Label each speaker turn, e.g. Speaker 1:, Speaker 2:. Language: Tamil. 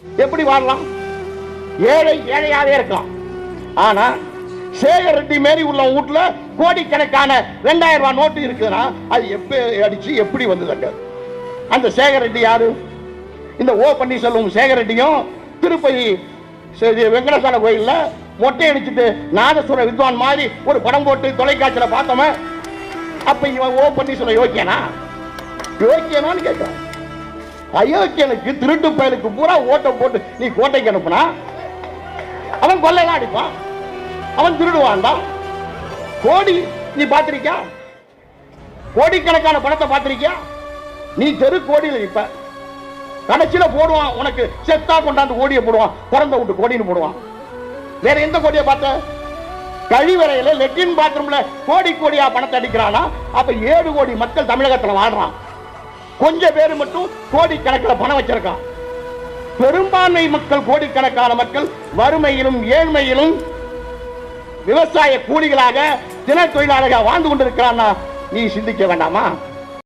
Speaker 1: எப்படி வாழலாம்? ஏழை ஏழையாவே இருக்கலாம். ஆனா சேகர் ரெட்டி மாரி உள்ள வீட்டுல கோடிக்கணக்கான 2000 ரூபாய் நோட்டு இருக்குன்னா அது எப்படி அடிச்சு எப்படி வந்தது? அந்த சேகர் ரெட்டி யாரு? இந்த ஓ பன்னீர்செல்வம் சேகர் ரெட்டியும் திருப்பதி வெங்கடேஸ்வர கோயில்ல மொட்டை அடிச்சுட்டு நாதசுர வித்வான் மாதிரி ஒரு படம் போட்டு தொலைக்காட்சியில பார்த்தோமே. அப்ப இவன் ஓ பன்னீர்செல்வம் யோக்கியனா? யோக்கியனான்னு கேட்கிறான். அயோக்கியனுக்கு திருட்டு பயலுக்கு பூரா ஓட்டை போட்டு நீ கோட்டைக்கு அனுப்புனா அவன் கொள்ளைதான் அடிப்பான், அவன் திருடுவான் தான். கோடி நீ பார்த்திருக்கியா? கோடிக்கணக்கான பணத்தை பார்த்திருக்கியா? நீ தெரு கோடியில் இப்ப கடைசியில போடுவான், உனக்கு செத்தா கொண்டாந்து கோடியை போடுவான், பிறந்த விட்டு கோடின்னு போடுவான். வேற எந்த கோடியை பார்த்த? கழிவறையில லெட்டின் பாத்ரூம்ல கோடி கோடியா பணத்தை அடிக்கிறானா? அப்ப 7 கோடி மக்கள் தமிழகத்தில் வாழ்றான். கொஞ்சம் பேர் மட்டும் கோடிக்கணக்கில் பணம் வச்சிருக்கான். பெரும்பான்மை மக்கள், கோடிக்கணக்கான மக்கள் வறுமையிலும் ஏழ்மையிலும் விவசாய கூலிகளாக தின தொழிலாளர்கள் வாழ்ந்து கொண்டிருக்கிறான்னா நீ சிந்திக்க வேண்டாமா?